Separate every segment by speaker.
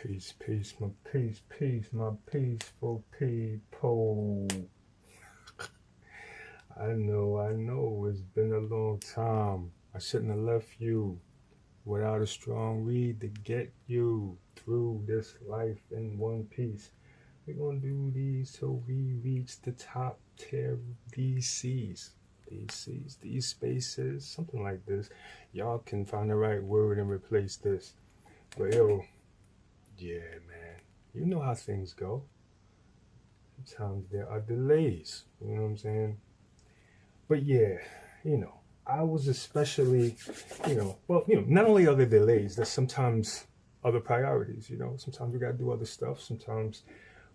Speaker 1: Peace, peace, my peace, peace, my peaceful people. I know, it's been a long time. I shouldn't have left you without a strong read to get you through this life in one piece. We're gonna do these till we reach the top tier of these C's. These C's, these spaces, something like this. Y'all can find the right word and replace this. But yo, yeah, man. You know how things go. Sometimes there are delays. You know what I'm saying? But yeah, I was especially, not only are there delays, there's sometimes other priorities. Sometimes we gotta do other stuff. Sometimes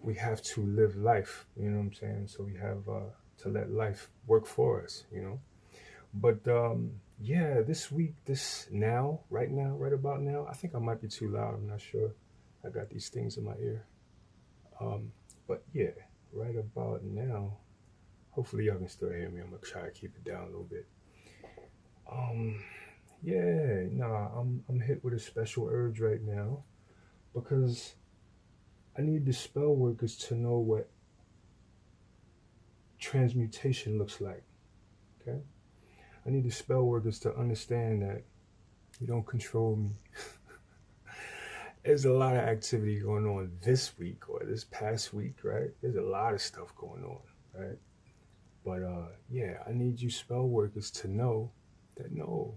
Speaker 1: we have to live life. You know what I'm saying? So we have to let life work for us. But yeah, this week, right now, right about now, I think I might be too loud. I'm not sure. I got these things in my ear. But yeah, right about now, hopefully y'all can still hear me. I'm gonna try to keep it down a little bit. Yeah, nah, I'm hit with a special urge right now because I need the spell workers to know what transmutation looks like. Okay, I need the spell workers to understand that you don't control me. There's a lot of activity going on this week or this past week, right? There's a lot of stuff going on, right? But yeah, I need you spell workers to know that no.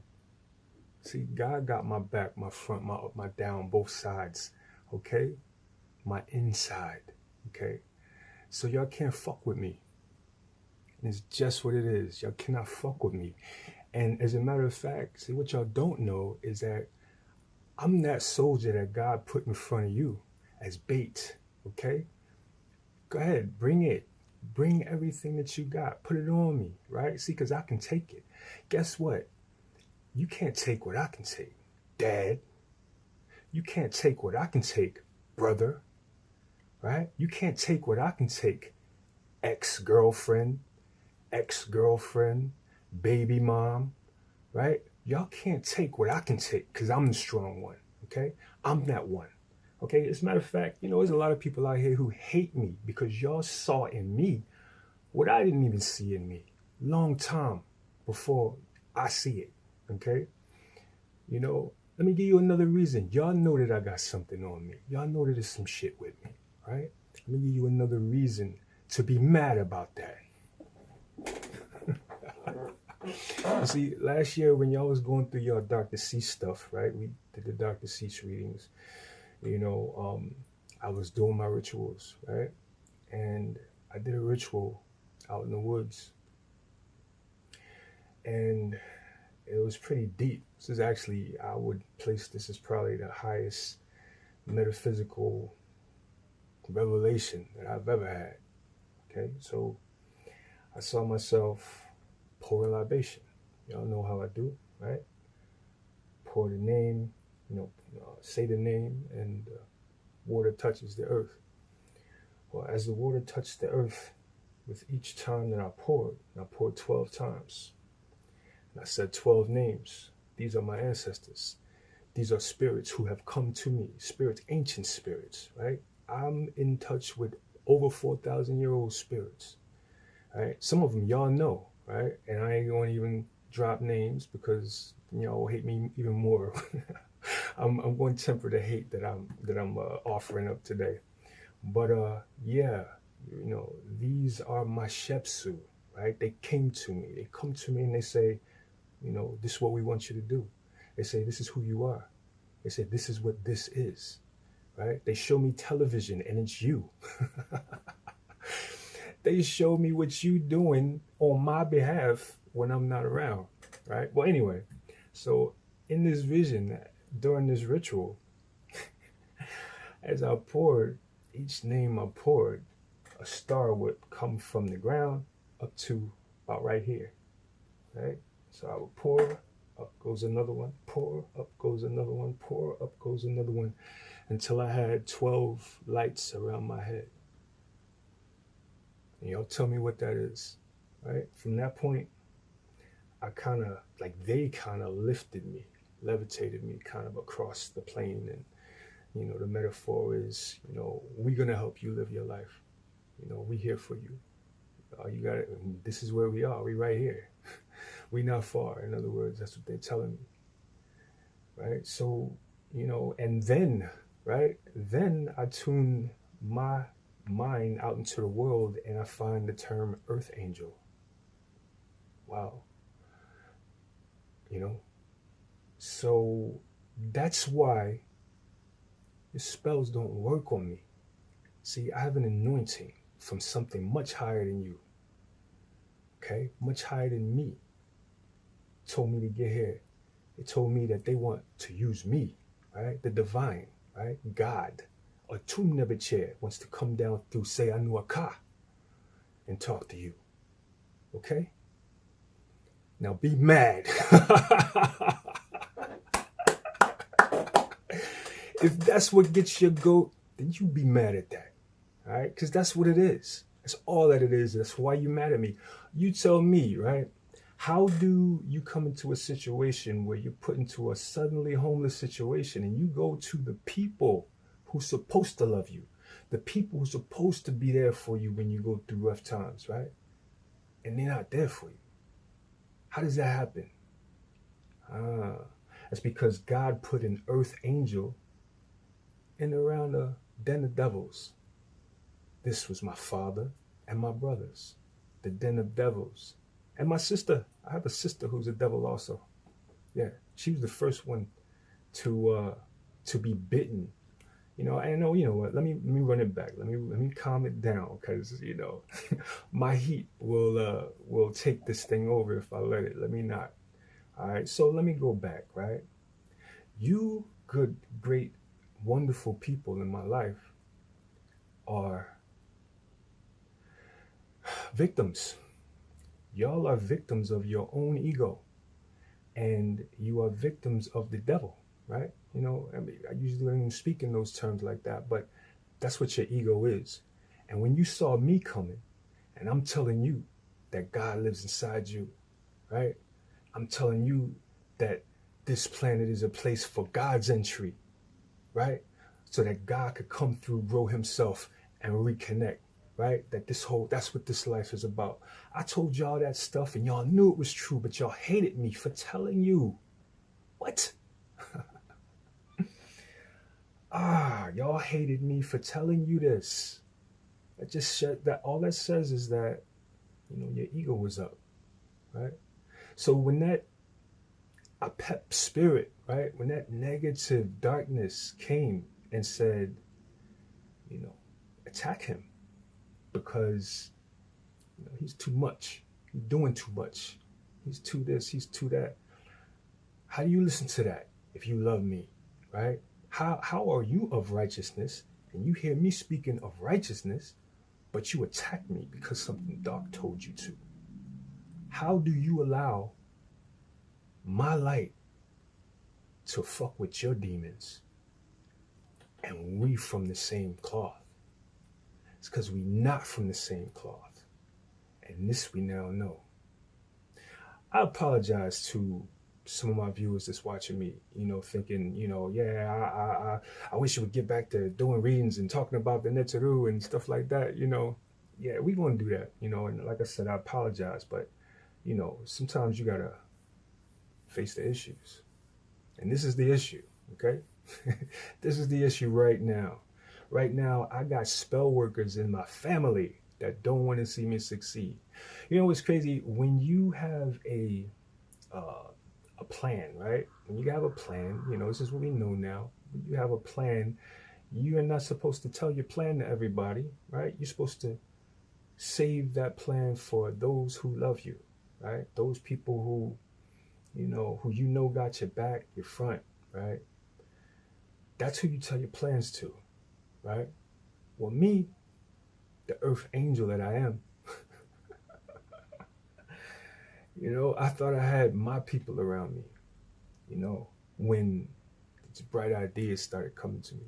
Speaker 1: See, God got my back, my front, my up, my down, both sides, okay? My inside, okay? So y'all can't fuck with me. And it's just what it is. Y'all cannot fuck with me. And as a matter of fact, see, what y'all don't know is that I'm that soldier that God put in front of you as bait, okay? Go ahead, bring it. Bring everything that you got. Put it on me, right? See, because I can take it. Guess what? You can't take what I can take, Dad. You can't take what I can take, brother, right? You can't take what I can take, ex-girlfriend, baby mom, right? Y'all can't take what I can take because I'm the strong one, okay? I'm that one, okay? As a matter of fact, there's a lot of people out here who hate me because y'all saw in me what I didn't even see in me long time before I see it, okay? Let me give you another reason. Y'all know that I got something on me. Y'all know that there's some shit with me, right? Let me give you another reason to be mad about that. You see, last year when y'all was going through your Dr. C stuff, right? We did the Dr. C's readings. I was doing my rituals, right? And I did a ritual out in the woods. And it was pretty deep. This is actually, I would place this as probably the highest metaphysical revelation that I've ever had. Okay, so I saw myself pour a libation. Y'all know how I do, right? Pour the name, say the name, and water touches the earth. Well, as the water touched the earth, with each time that I poured 12 times. And I said 12 names. These are my ancestors. These are spirits who have come to me, spirits, ancient spirits, right? I'm in touch with over 4,000-year-old spirits, right? Some of them y'all know, right? And I ain't going to even drop names because y'all hate me even more. I'm going to temper the hate that I'm offering up today. But yeah, these are my Shepsu, right? They came to me. They come to me and they say, this is what we want you to do. They say, this is who you are. They say, this is what this is, right? They show me television and it's you. They show me what you doing on my behalf when I'm not around, right? Well, anyway, so in this vision, during this ritual, as I poured, each name I poured, a star would come from the ground up to about right here, right? So I would pour, up goes another one, pour, up goes another one, pour, up goes another one, until I had 12 lights around my head. And y'all tell me what that is, right? From that point, they kind of lifted me, levitated me kind of across the plane, and The metaphor is, we're going to help you live your life. We here for you. You got it. This is where we are. We right here. We not far. In other words, that's what they're telling me. Right? So, and then, right? Then I tune my mind out into the world and I find the term earth angel. Wow. So that's why the spells don't work on me. See, I have an anointing from something much higher than you. Okay? Much higher than me. Told me to get here. They told me that they want to use me, right? The divine, right? God. Or Metu Neter wants to come down through say Anuaka and talk to you. Okay? Now be mad. If that's what gets your goat, then you be mad at that. All right? Because that's what it is. That's all that it is. That's why you're mad at me. You tell me, right? How do you come into a situation where you're put into a suddenly homeless situation and you go to the people who's supposed to love you, the people who's supposed to be there for you when you go through rough times, right? And they're not there for you. How does that happen? That's because God put an earth angel in around a den of devils. This was my father and my brothers, the den of devils. And my sister, I have a sister who's a devil also. Yeah, she was the first one to be bitten. I know, what, let me run it back. Let me calm it down, because, my heat will take this thing over if I let it. Let me not. All right, so let me go back, right? You good, great, wonderful people in my life are victims. Y'all are victims of your own ego, and you are victims of the devil, right? I usually don't even speak in those terms like that, but that's what your ego is. And when you saw me coming, and I'm telling you that God lives inside you, right? I'm telling you that this planet is a place for God's entry, right? So that God could come through, grow himself, and reconnect. Right? That's what this life is about. I told y'all that stuff and y'all knew it was true, but y'all hated me for telling you. What? Y'all hated me for telling you this. All that says is that, your ego was up, right? So when that pep spirit, right? When that negative darkness came and said, attack him. Because he's too much. He's doing too much. He's too this, he's too that. How do you listen to that if you love me, right? How are you of righteousness and you hear me speaking of righteousness, but you attack me because something dark told you to? How do you allow my light to fuck with your demons? And we from the same cloth. It's because we not from the same cloth. And this we now know. I apologize to some of my viewers that's watching me, thinking, I wish you would get back to doing readings and talking about the Neteru and stuff like that, Yeah, we're going to do that, and like I said, I apologize, but, sometimes you got to face the issues. And this is the issue, okay? This is the issue right now. Right now, I got spell workers in my family that don't want to see me succeed. What's crazy? When you have a plan, right? When you have a plan, this is what we know now. When you have a plan, you are not supposed to tell your plan to everybody, right? You're supposed to save that plan for those who love you, right? Those people who got your back, your front, right? That's who you tell your plans to. Right? Well, me, the earth angel that I am, I thought I had my people around me, when these bright ideas started coming to me.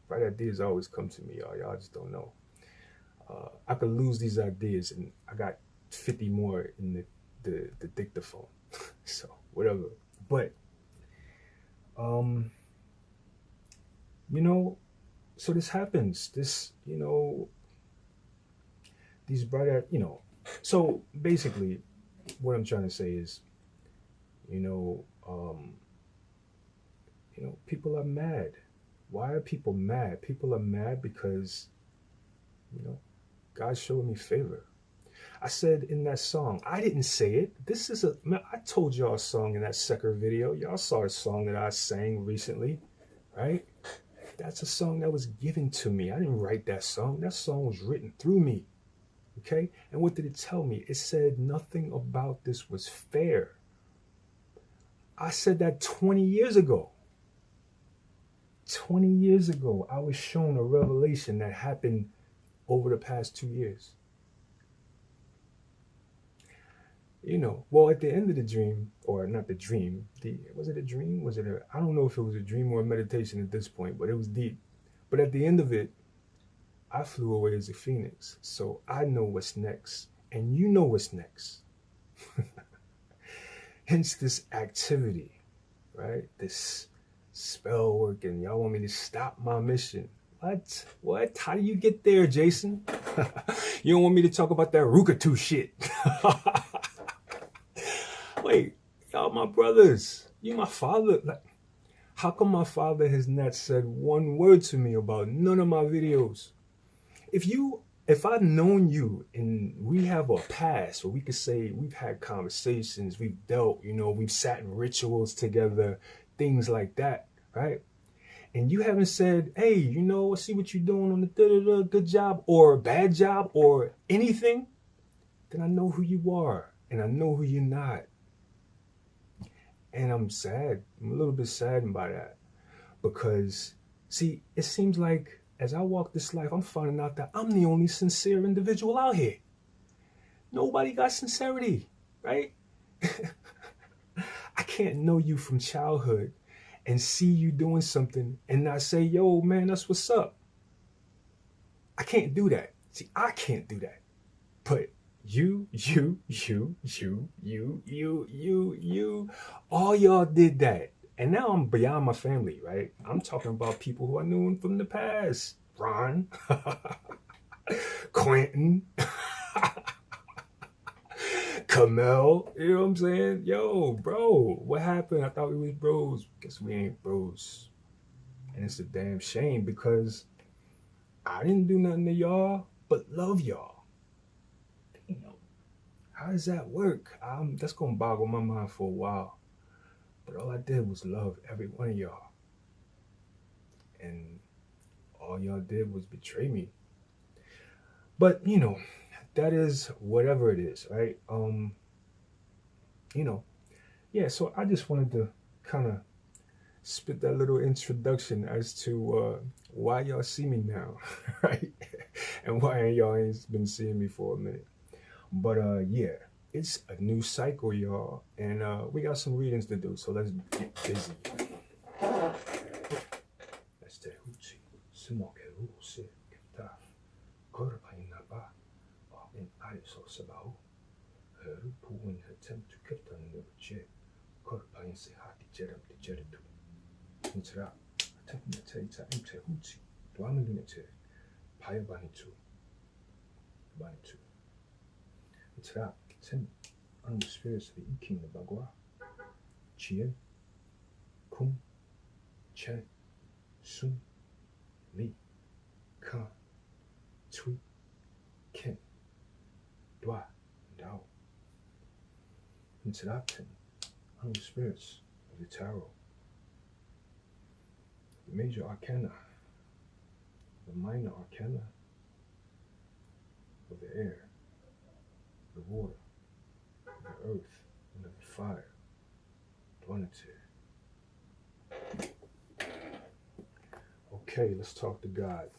Speaker 1: Bright ideas always come to me, y'all. Y'all just don't know. I could lose these ideas and I got 50 more in the dictaphone. So, whatever. But, You know, so this happens. This, these bright, so basically what I'm trying to say is, you know, um, people are mad. Why are people mad? People are mad because, you know, God showed me favor. I said in that song, I didn't say it. This is I told y'all a song in that second video. Y'all saw a song that I sang recently, right? That's a song that was given to me. I didn't write that song. That song was written through me, okay? And what did it tell me? It said nothing about this was fair. I said that 20 years ago. 20 years ago, I was shown a revelation that happened over the past 2 years. Well, at the end of the dream, or not the dream, was it a dream? I don't know if it was a dream or a meditation at this point, but it was deep. But at the end of it, I flew away as a phoenix. So I know what's next, and you know what's next. Hence this activity, right? This spell work, and y'all want me to stop my mission. What? How do you get there, Jason? You don't want me to talk about that Rukatu shit. Wait, y'all my brothers. You my father. Like, how come my father has not said one word to me about none of my videos? If I've known you and we have a past where we could say we've had conversations, we've dealt, we've sat in rituals together, things like that, right? And you haven't said, hey, I see what you're doing on the good job or bad job or anything, then I know who you are and I know who you're not. And I'm sad. I'm a little bit saddened by that because, see, it seems like as I walk this life, I'm finding out that I'm the only sincere individual out here. Nobody got sincerity, right? I can't know you from childhood and see you doing something and not say, yo, man, that's what's up. I can't do that. See, I can't do that. But you, all y'all did that. And now I'm beyond my family, right? I'm talking about people who I knew from the past. Ron, Quentin, Kamel, you know what I'm saying? Yo, bro, what happened? I thought we was bros. Guess we ain't bros. And it's a damn shame because I didn't do nothing to y'all but love y'all. Damn. How does that work? That's going to boggle my mind for a while. But all I did was love every one of y'all. And all y'all did was betray me. But, that is whatever it is, right? Yeah, so I just wanted to kind of spit that little introduction as to why y'all see me now, right? And why y'all ain't been seeing me for a minute. But yeah, it's a new cycle, y'all, and we got some readings to do, so let's get busy. That's Tehuti. Smoke se kta. Korpa inaba. In aiso sabahu. Heru puin hatem to kipta nuche. Korpa in se hati jeram de jeretu. Intra. Teknete ita im Tehuti. Dwamelinete. Paya banitu. Banitu. Intra. Tim. Anu spirits of the Iking the Bagua. Chie. Kum. Che. Sun. Li. Ka. Tui. Ken. Dwa. Dao. Interaction. Anu spirits of the tarot. The major arcana. The minor arcana. Of the air. The water. The earth. And of the fire. Duanity. Okay, let's talk to God.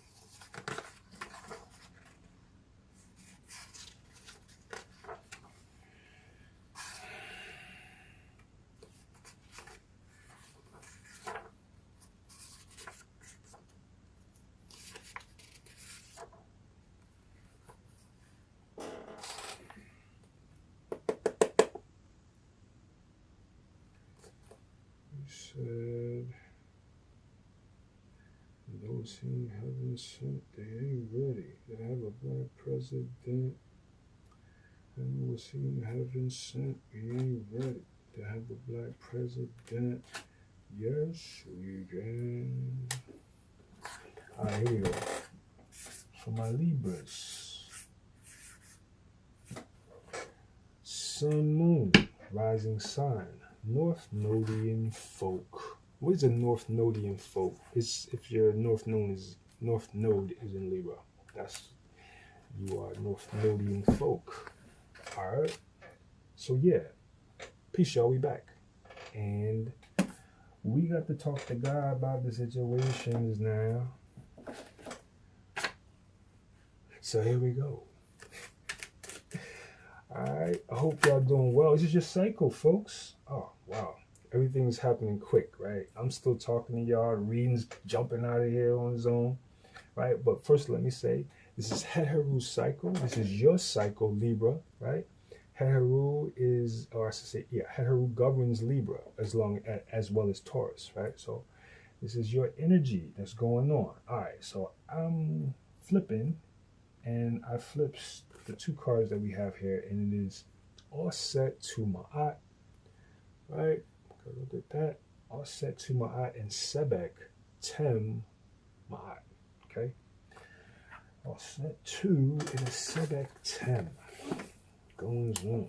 Speaker 1: You said will see heaven sent. They ain't ready to have a black president. And we'll see heaven sent. We ain't ready to have a black president. Yes, we can. Alright, here we go. For my Libras. Sun, moon, rising sign. North Nodian folk. What is a North Nodian folk? It's if your North Node is in Libra. You are North Nodian folk. Alright. So yeah. Peace, y'all. We back. And we got to talk to God about the situations now. So here we go. Alright. I hope y'all doing well. This is your cycle, folks. Oh, wow. Everything's happening quick, right? I'm still talking to y'all. Readings jumping out of here on Zoom. Right? But first, let me say, this is Heteru's cycle. This is your cycle, Libra, right? Heteru is, or I should say, yeah, Heteru governs Libra as well as Taurus, right? So this is your energy that's going on. All right, so I'm flipping, and I flip the two cards that we have here, and it is Offset to Ma'at, right? Go look at that. Offset to Ma'at and Sebek Tem Ma'at, okay? Offset 2 and a Sebek Tem. Going on.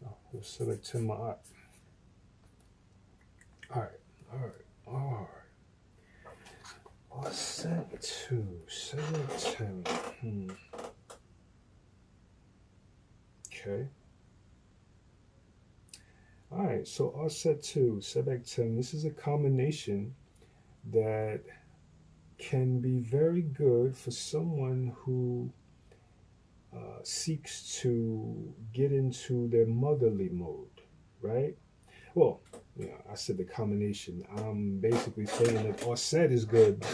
Speaker 1: Oh, we'll select 10 my art. Alright. Offset 2, select 10. Okay. All right, so offset 2, Sebek 10. This is a combination that can be very good for someone who seeks to get into their motherly mode, right? Well, yeah, I said the combination. I'm basically saying that offset is good.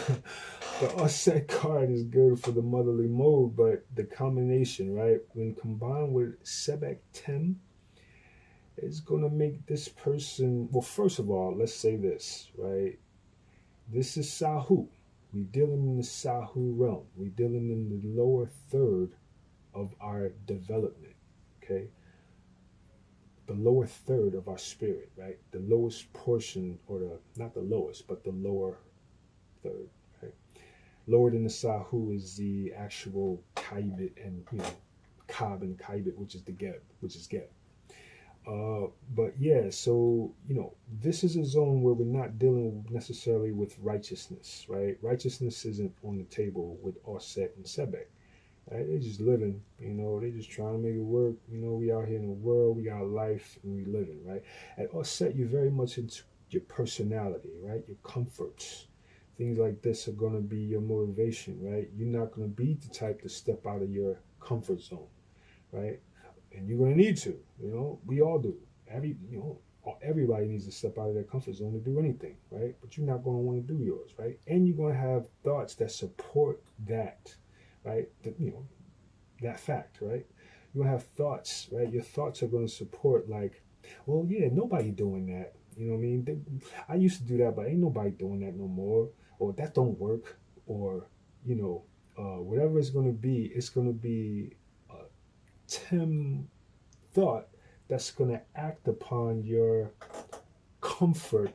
Speaker 1: The offset card is good for the motherly mode, but the combination, right, when combined with Sebek 10, is going to make this person, well, first of all, let's say this, right? This is Sahu. We're dealing in the Sahu realm. We're dealing in the lower third of our development, okay? The lower third of our spirit, right? The lowest portion, or not the lowest, but the lower third, right? Lower than the Sahu is the actual Kaibit and, Kab and Kaibit, which is the Geb, Geb. But yeah, so, this is a zone where we're not dealing necessarily with righteousness, right? Righteousness isn't on the table with Offset and Sebek. Right? They're just living, they're just trying to make it work. We out here in the world, we got life, and we living, right? At Offset, you're very much into your personality, right? Your comforts. Things like this are going to be your motivation, right? You're not going to be the type to step out of your comfort zone, right? And you're going to need to, we all do. Everybody needs to step out of their comfort zone to do anything, right? But you're not going to want to do yours, right? And you're going to have thoughts that support that, right? That fact, right? You're going to have thoughts, right? Your thoughts are going to support, like, well, yeah, nobody doing that. You know what I mean? I used to do that, but ain't nobody doing that no more. Or that don't work. Or, whatever it's going to be, it's going to be a Tim thought that's going to act upon your comfort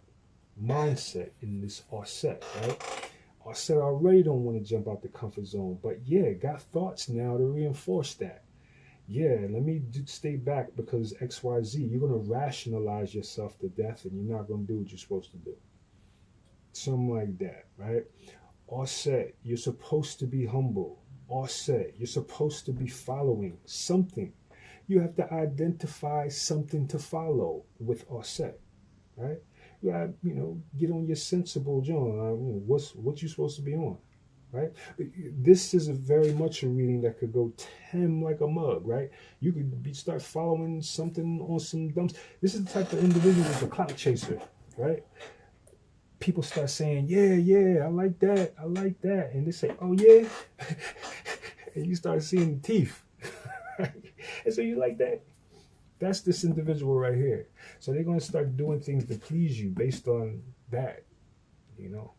Speaker 1: mindset in this offset, right? Offset already don't want to jump out the comfort zone, but yeah, got thoughts now to reinforce that. Yeah, let me stay back because XYZ, you're going to rationalize yourself to death and you're not going to do what you're supposed to do. Something like that, right? Offset, you're supposed to be humble. Offset, you're supposed to be following something. You have to identify something to follow with offset, right? You gotta, get on your sensible John. What you supposed to be on, right? This is very much a reading that could go 10 like a mug, right? You could start following something on some dumps. This is the type of individual who's a clout chaser, right? people start saying, yeah, I like that, and they say, oh yeah, and you start seeing the teeth, and so you like that. That's this individual right here. So they're going to start doing things to please you based on that, you know.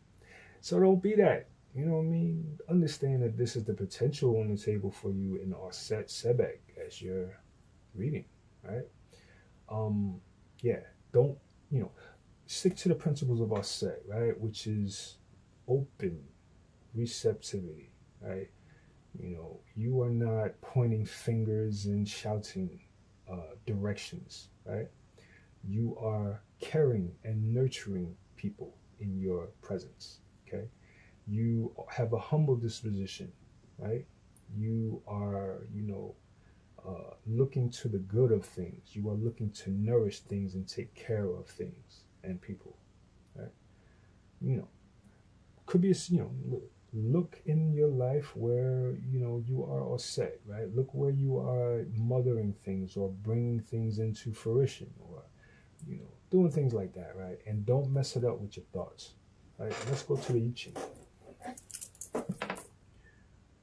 Speaker 1: So don't be that. You know what I mean? Understand that this is the potential on the table for you in Aset Sebek as you're reading, right? Yeah, don't, stick to the principles of Aset, right? Which is open receptivity, right? You are not pointing fingers and shouting directions, right? You are caring and nurturing people in your presence, okay? You have a humble disposition, right? You are, looking to the good of things. You are looking to nourish things and take care of things and people, right? Could be, look in your life where, you are all set, right? Look where you are mothering things or bringing things into fruition or, doing things like that, right? And don't mess it up with your thoughts, right? Let's go to the I Ching.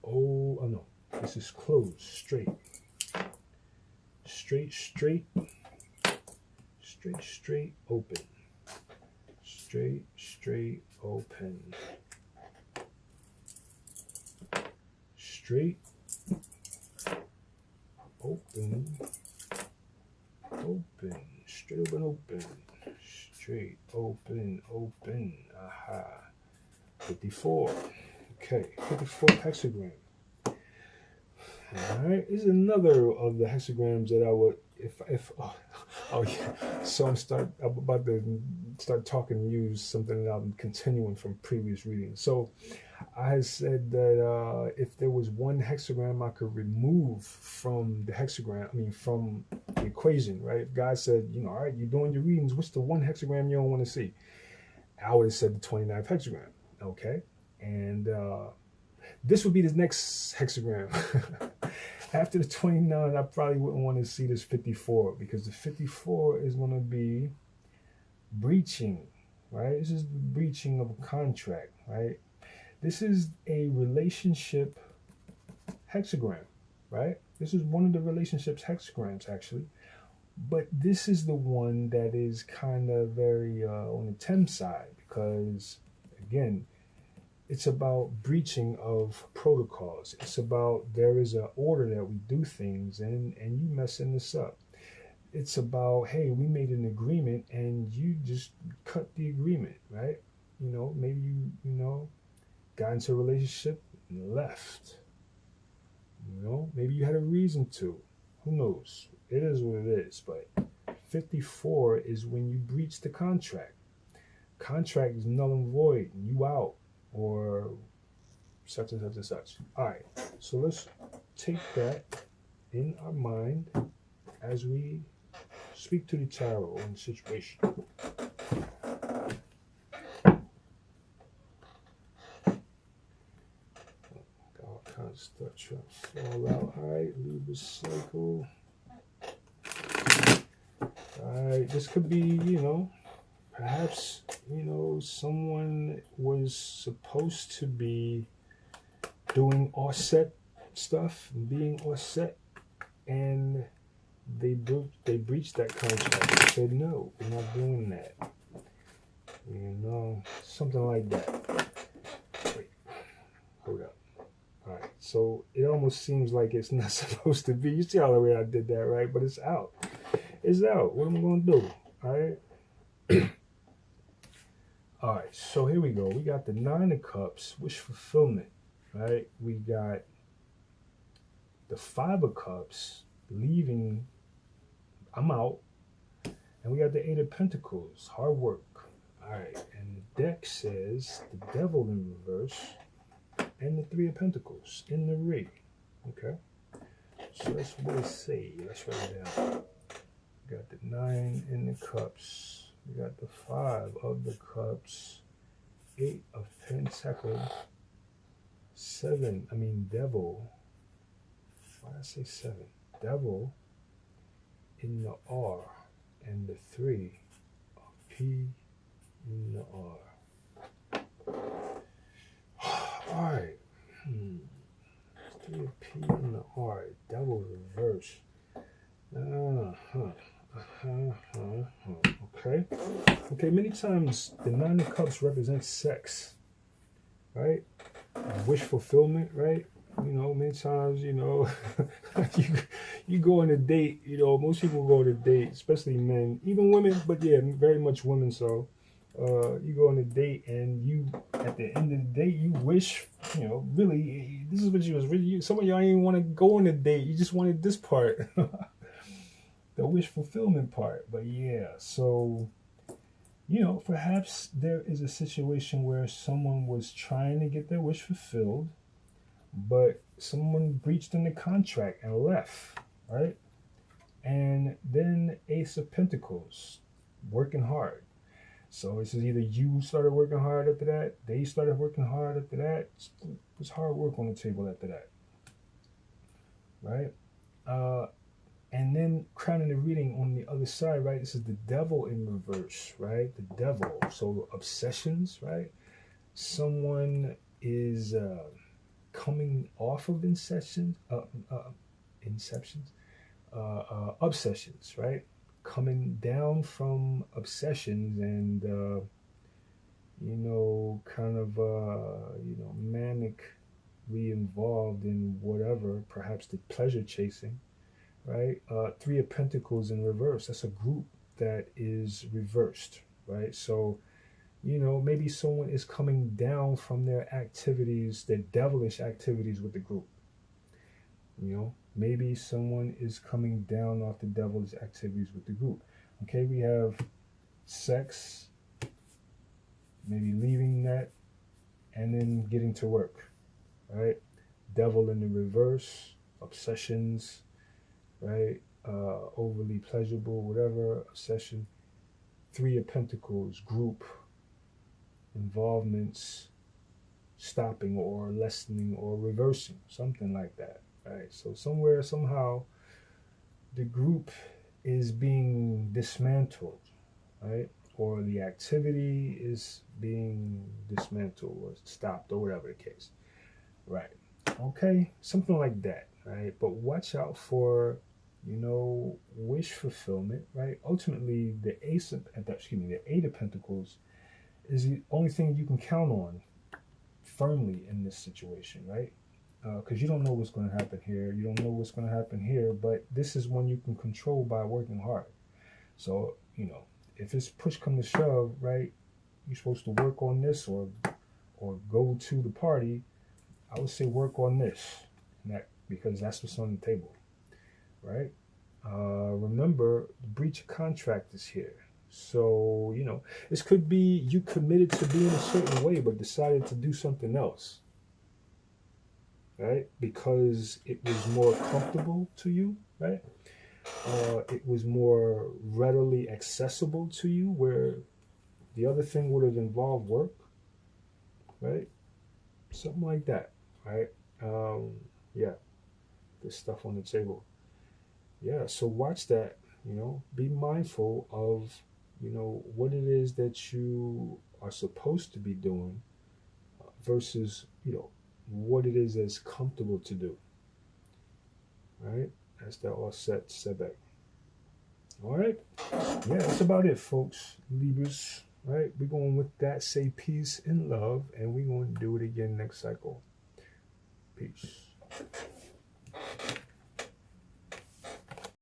Speaker 1: Oh no, this is closed, straight, open, straight, open, straight, open, straight, open, straight, open, aha, 54, okay, 54 hexagram. All right, this is another of the hexagrams that I would, so I'm about to start talking and use something that I'm continuing from previous readings. So I had said that if there was one hexagram I could remove from the hexagram, from the equation, right? If God said, all right, you're doing your readings, what's the one hexagram you don't want to see? I would have said the 29th hexagram, okay? And this would be the next hexagram. After the 29, I probably wouldn't want to see this 54 because the 54 is going to be breaching, right? This is the breaching of a contract, right? This is a relationship hexagram, right? This is one of the relationships hexagrams, actually. But this is the one that is kind of very on the 10 side because, again, it's about breaching of protocols. It's about there is an order that we do things and you messing this up. It's about, hey, we made an agreement and you just cut the agreement, right? Maybe you got into a relationship and left. Maybe you had a reason to. Who knows? It is what it is. But 54 is when you breach the contract. Contract is null and void. You out. Or such and such and such. All right, so let's take that in our mind as we speak to the tarot on the situation. All kinds of stuff trying to fall out. All right, Libra cycle. All right, this could be, perhaps, someone was supposed to be doing offset stuff, being offset, and they breached that contract. They said, no, we're not doing that. Something like that. Wait, hold up. All right, so it almost seems like it's not supposed to be. You see how the way I did that, right? But it's out. It's out. What am I going to do? All right. All right, so here we go. We got the 9 of Cups, wish fulfillment, right? We got the 5 of Cups, leaving, I'm out. And we got the 8 of Pentacles, hard work. All right, and the deck says the Devil in reverse and the 3 of Pentacles in the ring, okay? So that's what it say. Let's write it down. We got the 9 in the Cups. We got the 5 of the Cups, 8 of Pentacles, Devil. Why did I say 7? Devil in the R, and the 3 of P in the R. All right. 3 of P in the R. Devil reverse. Okay. Okay, many times the 9 of Cups represents sex, right? Wish fulfillment, right? You know, many times, you know, you go on a date, you know, most people go on a date, especially men, even women, but yeah, very much women. So you go on a date and you, at the end of the date, you wish, you know, really, this is what you was really, some of y'all ain't want to go on a date. You just wanted this part, the wish fulfillment part. But yeah, so, you know, perhaps there is a situation where someone was trying to get their wish fulfilled, but someone breached in the contract and left, right? And then Ace of Pentacles, working hard. So it's either you started working hard after that, they started working hard after that. It's hard work on the table after that, right? And then crowning the reading on the other side, right? This is the devil in reverse, right? The devil. So obsessions, right? Someone is coming off of obsessions, right? Coming down from obsessions and, you know, kind of, you know, manically involved in whatever, perhaps the pleasure chasing, right? 3 of Pentacles in reverse. That's a group that is reversed, right? So, you know, maybe someone is coming down from their activities, their devilish activities with the group. You know, maybe someone is coming down off the devilish activities with the group. Okay, we have sex, maybe leaving that, and then getting to work, right? Devil in the reverse, obsessions, right? Overly pleasurable, whatever, obsession. 3 of Pentacles, group, involvements, stopping or lessening or reversing, something like that, right? So somewhere, somehow, the group is being dismantled, right? Or the activity is being dismantled or stopped or whatever the case, right? Okay, something like that, right? But watch out for, you know, wish fulfillment, right? Ultimately, the the 8 of Pentacles is the only thing you can count on firmly in this situation, right? Because you don't know what's going to happen here. You don't know what's going to happen here, but this is one you can control by working hard. So, you know, if it's push come to shove, right, you're supposed to work on this or go to the party, I would say work on this, because that's what's on the table, right? Remember, the breach of contract is here. So, you know, this could be you committed to being a certain way, but decided to do something else, right? Because it was more comfortable to you, right? It was more readily accessible to you, where the other thing would have involved work, right? Something like that, right? Yeah, this stuff on the table. Yeah, so watch that, you know, be mindful of, you know, what it is that you are supposed to be doing versus, you know, what it is that's comfortable to do, right? That's that all set back. All right. Yeah, that's about it, folks. Libras, right? We're going with that. Say peace and love, and we're going to do it again next cycle. Peace.